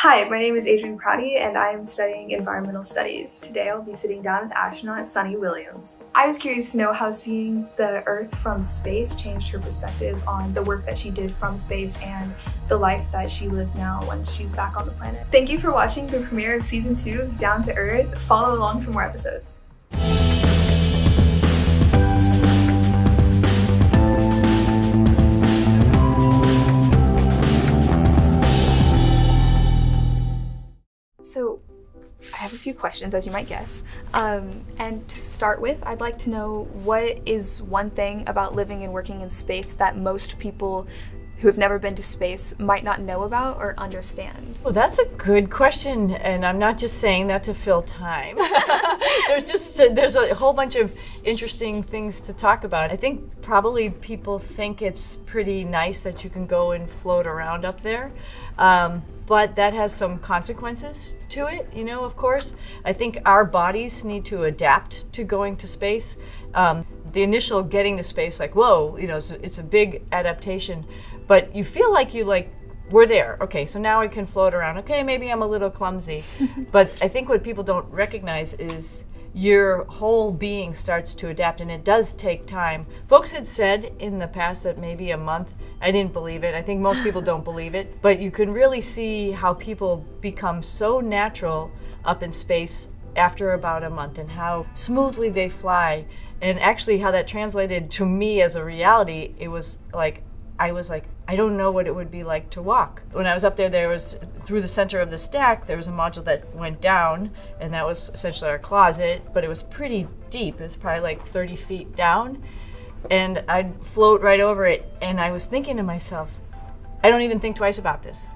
Hi, my name is Adrien Prouty and I am studying environmental studies. Today I'll be sitting down with astronaut Suni Williams. I was curious to know how seeing the Earth from space changed her perspective on the work that she did from space and the life that she lives now when she's back on the planet. Thank you for watching the premiere of Season 2 of Down to Earth. Follow along for more episodes. So I have a few questions, as you might guess. And to start with, I'd like to know, what is one thing about living and working in space that most people who have never been to space might not know about or understand? Well, that's a good question, and I'm not just saying that to fill time. There's a whole bunch of interesting things to talk about. I think probably people think it's pretty nice that you can go and float around up there. But that has some consequences to it, of course. I think our bodies need to adapt to going to space. The initial getting to space, whoa, it's a big adaptation, but you feel like we're there. Okay, so now I can float around. Okay, maybe I'm a little clumsy. But I think what people don't recognize is your whole being starts to adapt, and it does take time. Folks had said in the past that maybe a month. I didn't believe it. I think most people don't believe it. But you can really see how people become so natural up in space after about a month, and how smoothly they fly. And actually how that translated to me as a reality, it was like, I don't know what it would be like to walk. When I was up there was, through the center of the stack, there was a module that went down, and that was essentially our closet, but it was pretty deep. It was probably like 30 feet down, and I'd float right over it, and I was thinking to myself, I don't even think twice about this.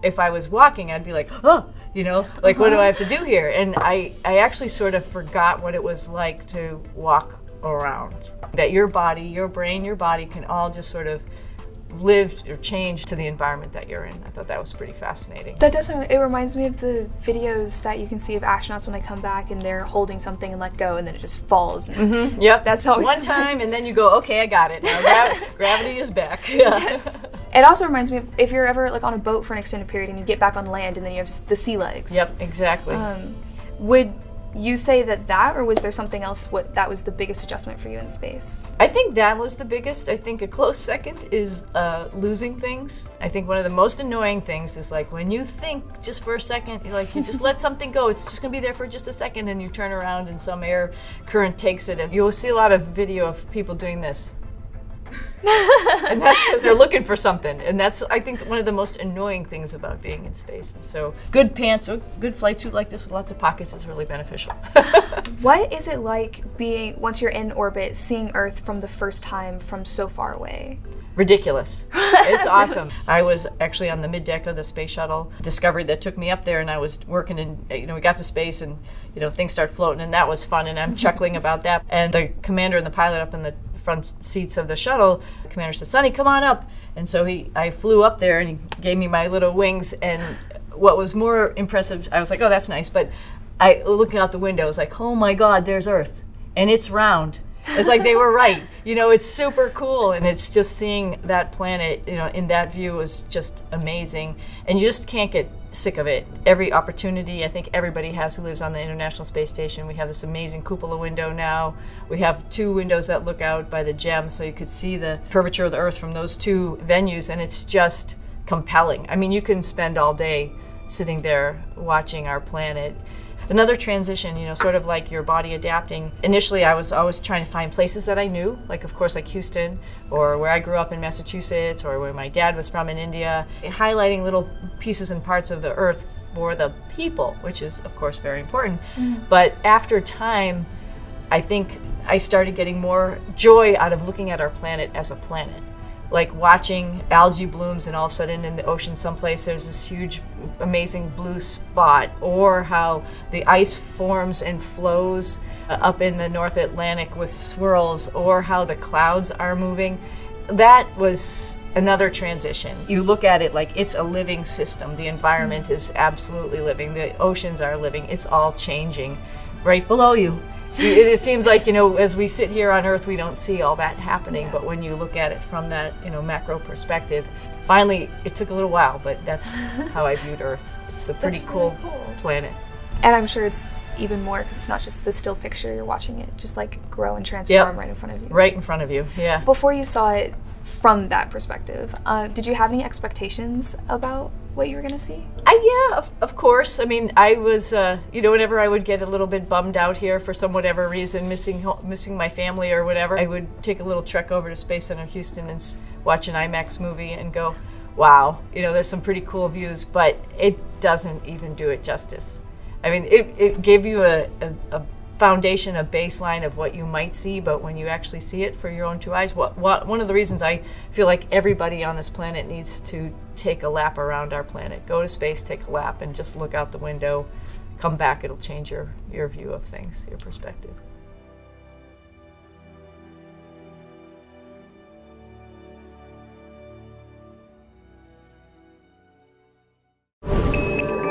If I was walking, I'd be like, oh, what do I have to do here? And I actually sort of forgot what it was like to walk around. That your body, your brain, your body can all just sort of live or change to the environment that you're in. I thought that was pretty fascinating. That does, it reminds me of the videos that you can see of astronauts when they come back and they're holding something and let go, and then it just falls. Mm-hmm. Yep. That's always one time, and then you go, okay, I got it. Now gravity is back. Yes. It also reminds me of if you're ever on a boat for an extended period and you get back on land and then you have the sea legs. Yep, exactly. Would you say that, or was there something else that was the biggest adjustment for you in space? I think that was the biggest. I think a close second is losing things. I think one of the most annoying things is when you think just for a second, you just let something go. It's just gonna be there for just a second, and you turn around and some air current takes it, and you'll see a lot of video of people doing this. And that's because they're looking for something, and that's, I think, one of the most annoying things about being in space. And so good pants, a good flight suit like this with lots of pockets is really beneficial. What is it like being, once you're in orbit, seeing Earth from the first time from so far away? Ridiculous. It's awesome. I was actually on the middeck of the space shuttle Discovery that took me up there, and I was working in, we got to space, and things start floating, and that was fun, and I'm chuckling about that. And the commander and the pilot up in the front seats of the shuttle, the commander said, Sunny, come on up. And so I flew up there, and he gave me my little wings, and what was more impressive, I was like, oh, that's nice, but looking out the window, I was like, oh my God, there's Earth, and it's round. It's like they were right. It's super cool, and it's just seeing that planet, in that view is just amazing, and you just can't get sick of it. Every opportunity, I think everybody has who lives on the International Space Station. We have this amazing cupola window now. We have 2 windows that look out by the GEM, so you could see the curvature of the Earth from those 2 venues, and it's just compelling. I mean, you can spend all day sitting there watching our planet. Another transition, sort of like your body adapting. Initially, I was always trying to find places that I knew, of course, like Houston, or where I grew up in Massachusetts, or where my dad was from in India, highlighting little pieces and parts of the Earth for the people, which is, of course, very important. Mm-hmm. But after time, I think I started getting more joy out of looking at our planet as a planet. Like watching algae blooms, and all of a sudden in the ocean someplace there's this huge amazing blue spot, or how the ice forms and flows up in the North Atlantic with swirls, or how the clouds are moving. That was another transition. You look at it like it's a living system. The environment is absolutely living. The oceans are living. It's all changing right below you. It seems like, as we sit here on Earth, we don't see all that happening, but when you look at it from that, macro perspective, finally, it took a little while, but that's how I viewed Earth. It's a pretty cool planet. And I'm sure it's even more because it's not just the still picture, you're watching it just like grow and transform right in front of you. Right in front of you, yeah. Before you saw it from that perspective, did you have any expectations about what you were going to see? Yeah, of course. I mean, I was, whenever I would get a little bit bummed out here for some whatever reason, missing my family or whatever, I would take a little trek over to Space Center Houston and watch an IMAX movie and go, wow, there's some pretty cool views, but it doesn't even do it justice. I mean, it gave you a foundation, a baseline of what you might see, but when you actually see it for your own two eyes, one of the reasons I feel like everybody on this planet needs to take a lap around our planet, go to space, take a lap, and just look out the window, come back, it'll change your view of things, your perspective.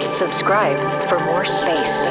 Subscribe for more space.